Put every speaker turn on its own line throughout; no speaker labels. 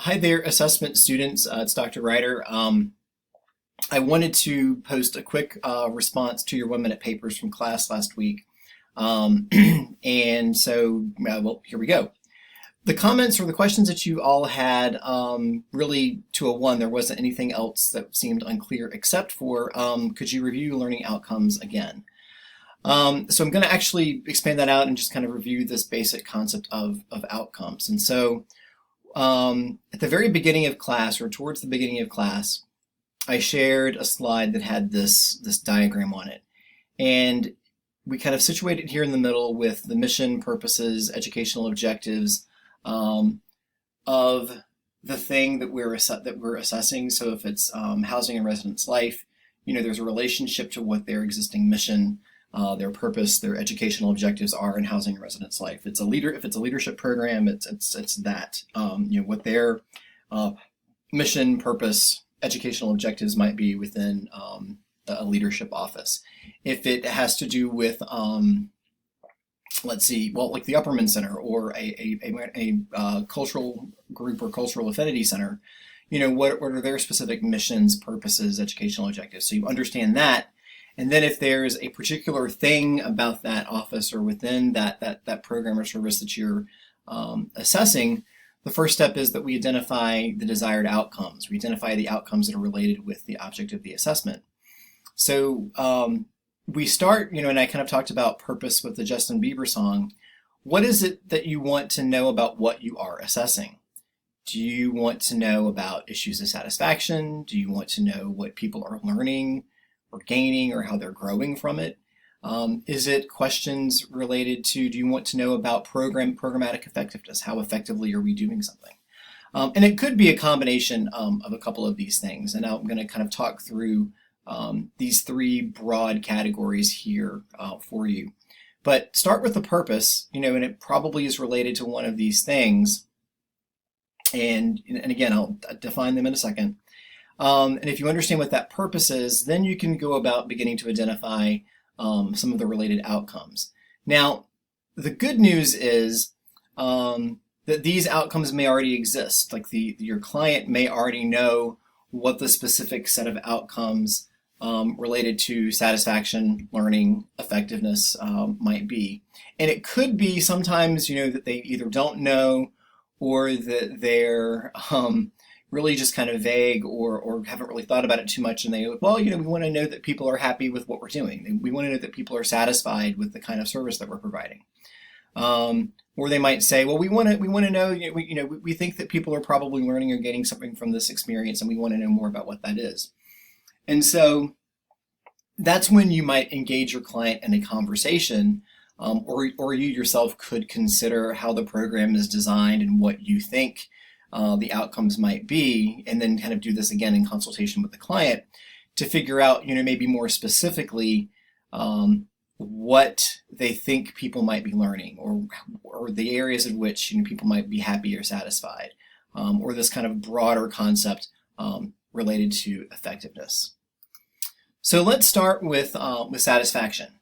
Hi there, assessment students. It's Dr. Ryder. I wanted to post a quick response to your 1-minute papers from class last week. And so, well, here we go. The comments or the questions that you all had, really to a one, there wasn't anything else that seemed unclear except for, could you review learning outcomes again? So I'm going to actually expand that out and just kind of review this basic concept of outcomes. And so at the very beginning of class, or towards the beginning of class, I shared a slide that had this diagram on it. And we kind of situated here in the middle with the mission, purposes, educational objectives of the thing that we're assessing. So if it's housing and residence life, there's a relationship to what their existing mission, their purpose, their educational objectives are in housing and residence life. If it's a leadership program, it's that what their mission, purpose, educational objectives might be within a leadership office. If it has to do with let's see, well, like the Upperman Center or a cultural group or cultural affinity center, what are their specific missions, purposes, educational objectives? So you understand that. And then if there's a particular thing about that office or within that program or service that you're assessing, the first step is that we identify the desired outcomes. We identify the outcomes that are related with the object of the assessment. So we start, and I kind of talked about purpose with the Justin Bieber song. What is it that you want to know about what you are assessing? Do you want to know about issues of satisfaction? Do you want to know what people are learning or gaining or how they're growing from it? Is it questions related to, do you want to know about programmatic effectiveness? How effectively are we doing something? And it could be a combination of a couple of these things. And now I'm going to kind of talk through these three broad categories here for you. But start with the purpose, and it probably is related to one of these things. And again, I'll define them in a second. And if you understand what that purpose is, then you can go about beginning to identify some of the related outcomes. Now, the good news is that these outcomes may already exist. Like your client may already know what the specific set of outcomes related to satisfaction, learning, effectiveness might be. And it could be sometimes, that they either don't know or that they're really just kind of vague or haven't really thought about it too much. And they, we want to know that people are happy with what we're doing. We want to know that people are satisfied with the kind of service that we're providing. Or they might say, well, we want to know, we think that people are probably learning or gaining something from this experience, and we want to know more about what that is. And so that's when you might engage your client in a conversation, or you yourself could consider how the program is designed and what you think the outcomes might be, and then kind of do this again in consultation with the client to figure out, maybe more specifically what they think people might be learning, or the areas in which people might be happy or satisfied, or this kind of broader concept related to effectiveness. So let's start with satisfaction.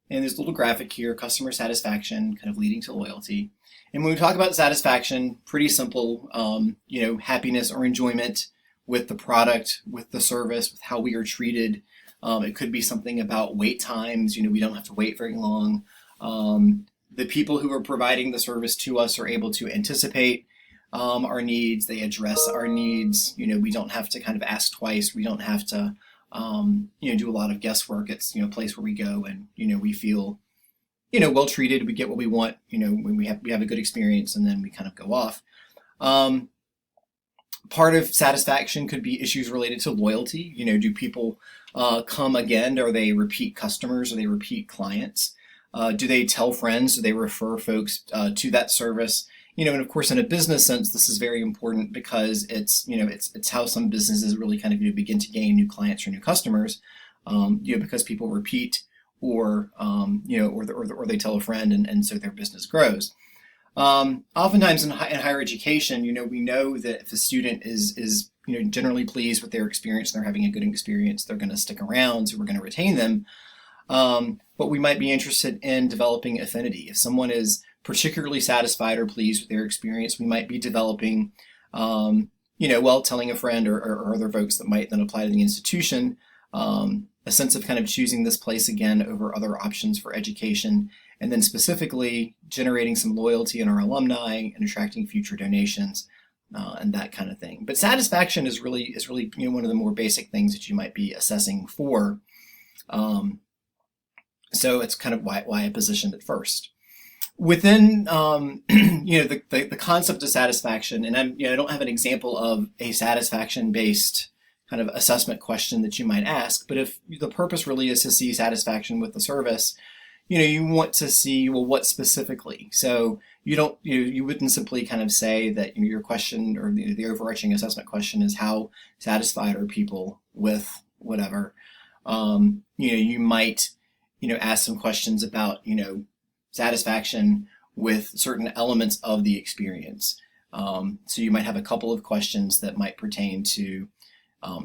And there's a little graphic here, customer satisfaction kind of leading to loyalty. And when we talk about satisfaction, pretty simple, happiness or enjoyment with the product, with the service, with how we are treated. It could be something about wait times, we don't have to wait very long. The people who are providing the service to us are able to anticipate our needs. They address our needs. We don't have to kind of ask twice. We don't have to, do a lot of guesswork. It's, a place where we go and, we feel well treated. We get what we want, when we have a good experience, and then we kind of go off. Part of satisfaction could be issues related to loyalty. Do people come again? Are they repeat customers? Are they repeat clients? Do they tell friends? Do they refer folks to that service? And of course, in a business sense, this is very important because it's how some businesses really kind of begin to gain new clients or new customers. Because people repeat, or they tell a friend, and so their business grows. Oftentimes in higher education, we know that if a student is generally pleased with their experience, they're having a good experience, they're going to stick around, so we're going to retain them. But we might be interested in developing affinity. If someone is particularly satisfied or pleased with their experience, we might be developing While telling a friend or other folks that might then apply to the institution, a sense of kind of choosing this place again over other options for education, and then specifically generating some loyalty in our alumni and attracting future donations, and that kind of thing. But satisfaction is really one of the more basic things that you might be assessing for. So it's kind of why I positioned it first. Within the concept of satisfaction, and I don't have an example of a satisfaction based kind of assessment question that you might ask, but if the purpose really is to see satisfaction with the service, you want to see, well, what specifically. So you wouldn't simply kind of say that your question or the overarching assessment question is how satisfied are people with whatever. You might ask some questions about satisfaction with certain elements of the experience. So you might have a couple of questions that might pertain to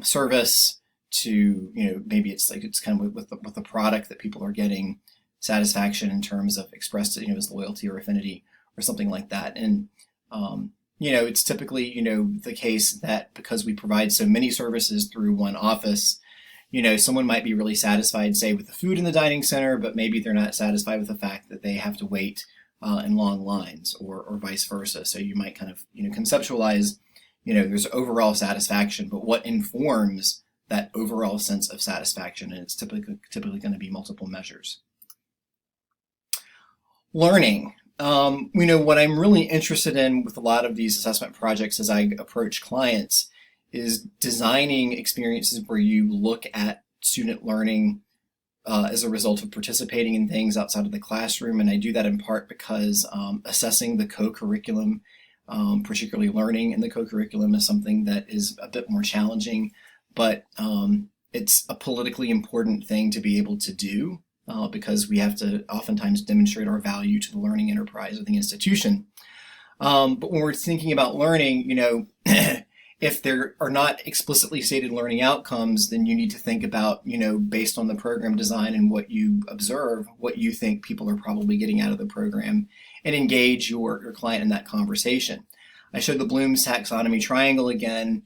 service, to maybe it's kind of with the product that people are getting, satisfaction in terms of expressed as loyalty or affinity or something like that. And it's typically the case that because we provide so many services through one office, someone might be really satisfied, say, with the food in the dining center, but maybe they're not satisfied with the fact that they have to wait in long lines, or vice versa. So you might kind of conceptualize, there's overall satisfaction, but what informs that overall sense of satisfaction? And it's typically going to be multiple measures. Learning. What I'm really interested in with a lot of these assessment projects as I approach clients is designing experiences where you look at student learning as a result of participating in things outside of the classroom. And I do that in part because assessing the co-curriculum, particularly learning in the co-curriculum, is something that is a bit more challenging, but it's a politically important thing to be able to do because we have to oftentimes demonstrate our value to the learning enterprise of the institution. But when we're thinking about learning, if there are not explicitly stated learning outcomes, then you need to think about, based on the program design and what you observe, what you think people are probably getting out of the program, and engage your client in that conversation. I showed the Bloom's taxonomy triangle again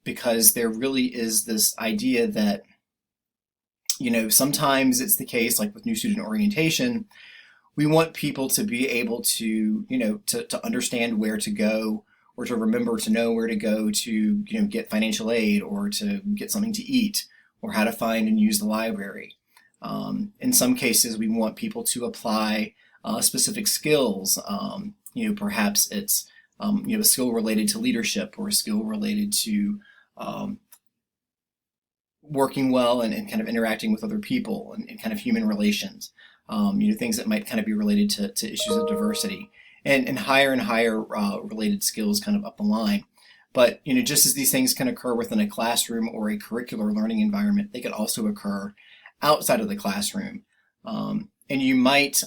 because there really is this idea that, sometimes it's the case, like with new student orientation, we want people to be able to, to understand where to go, or to remember to know where to go to, get financial aid, or to get something to eat, or how to find and use the library. In some cases, we want people to apply specific skills. Perhaps it's a skill related to leadership, or a skill related to working well and kind of interacting with other people and kind of human relations. Things that might kind of be related to issues of diversity. And higher related skills kind of up the line. But, just as these things can occur within a classroom or a curricular learning environment, they can also occur outside of the classroom. And you might,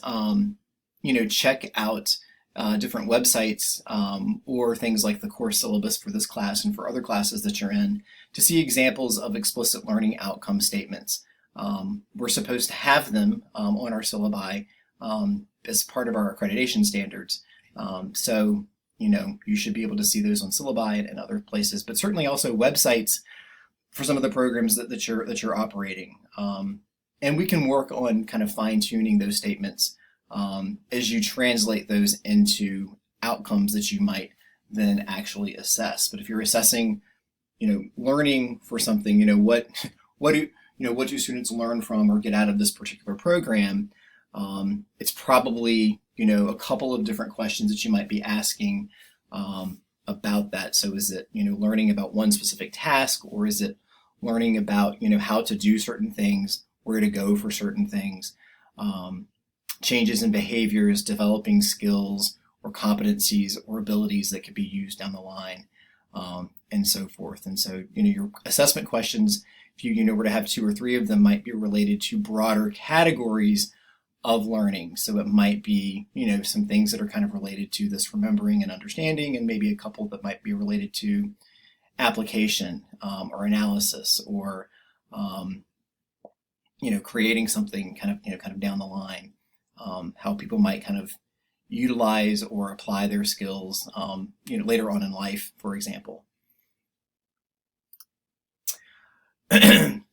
check out different websites or things like the course syllabus for this class and for other classes that you're in to see examples of explicit learning outcome statements. We're supposed to have them on our syllabi as part of our accreditation standards. So you should be able to see those on syllabi and other places, but certainly also websites for some of the programs that you're operating. And we can work on kind of fine-tuning those statements as you translate those into outcomes that you might then actually assess. But if you're assessing, learning for something, what do students learn from or get out of this particular program? It's probably, a couple of different questions that you might be asking about that. So is it, learning about one specific task, or is it learning about, how to do certain things, where to go for certain things, changes in behaviors, developing skills or competencies or abilities that could be used down the line, and so forth. And so, your assessment questions, if you were to have 2 or 3 of them, might be related to broader categories of learning. So it might be, some things that are kind of related to this remembering and understanding, and maybe a couple that might be related to application or analysis, or creating something kind of down the line. How people might kind of utilize or apply their skills later on in life, for example.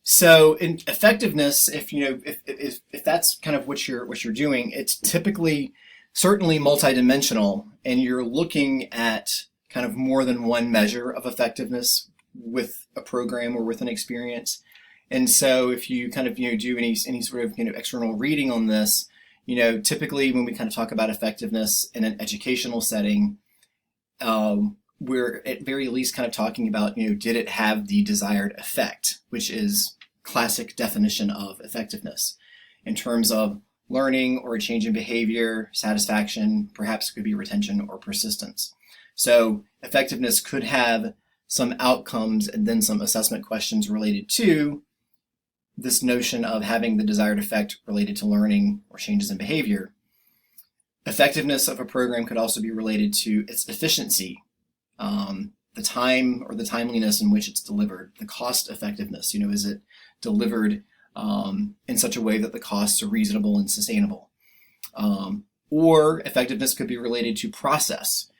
So in effectiveness, if that's kind of what you're doing, it's typically certainly multidimensional, and you're looking at kind of more than one measure of effectiveness with a program or with an experience. And so if you kind of do any sort of external reading on this, typically when we kind of talk about effectiveness in an educational setting, we're at very least kind of talking about, did it have the desired effect, which is classic definition of effectiveness in terms of learning or a change in behavior, satisfaction, perhaps it could be retention or persistence. So effectiveness could have some outcomes and then some assessment questions related to this notion of having the desired effect related to learning or changes in behavior. Effectiveness of a program could also be related to its efficiency, the time or the timeliness in which it's delivered, the cost effectiveness. Is it delivered in such a way that the costs are reasonable and sustainable? Or effectiveness could be related to process,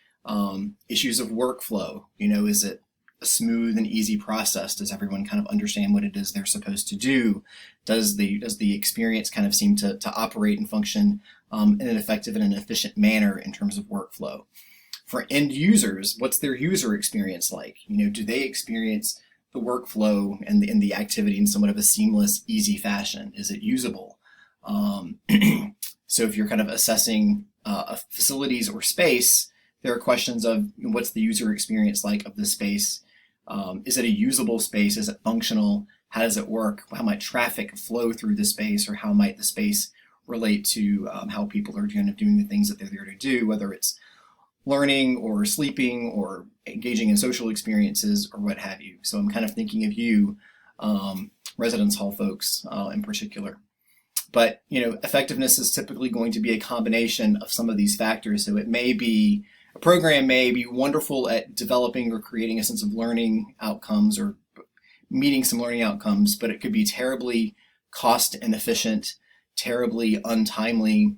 issues of workflow. Is it a smooth and easy process? Does everyone kind of understand what it is they're supposed to do? Does the experience kind of seem to operate and function in an effective and an efficient manner in terms of workflow? For end users, what's their user experience like? Do they experience the workflow and the activity in somewhat of a seamless, easy fashion? Is it usable? So if you're kind of assessing facilities or space, there are questions of what's the user experience like of the space? Is it a usable space? Is it functional? How does it work? How might traffic flow through the space, or how might the space relate to how people are kind of doing the things that they're there to do, whether it's learning or sleeping or engaging in social experiences or what have you. So I'm kind of thinking of you, residence hall folks in particular. But effectiveness is typically going to be a combination of some of these factors. So it may be a program may be wonderful at developing or creating a sense of learning outcomes or meeting some learning outcomes, but it could be terribly cost inefficient, terribly untimely.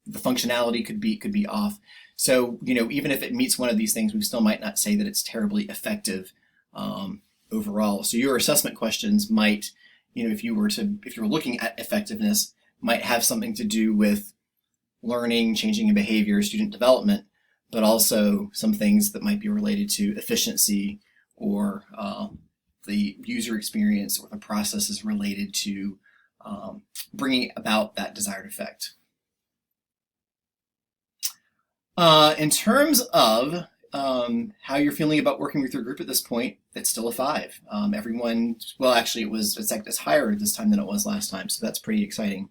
The functionality could be off. So, even if it meets one of these things, we still might not say that it's terribly effective overall. So your assessment questions might, if you're looking at effectiveness, might have something to do with learning, changing in behavior, student development, but also some things that might be related to efficiency or the user experience or the processes related to bringing about that desired effect. In terms of how you're feeling about working with your group at this point, it's still a 5. Well, actually, it's higher this time than it was last time, so that's pretty exciting.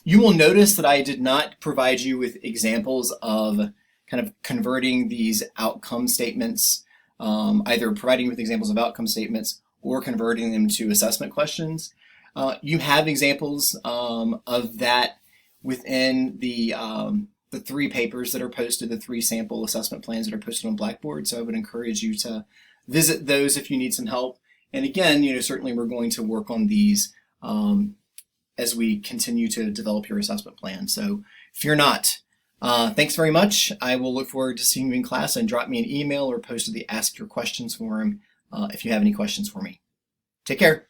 You will notice that I did not provide you with examples of kind of converting these outcome statements, either providing you with examples of outcome statements or converting them to assessment questions. You have examples of that within the 3 papers that are posted, the 3 sample assessment plans that are posted on Blackboard. So I would encourage you to visit those if you need some help. And again, certainly we're going to work on these as we continue to develop your assessment plan. So fear not. Thanks very much. I will look forward to seeing you in class, and drop me an email or post to the Ask Your Questions forum if you have any questions for me. Take care.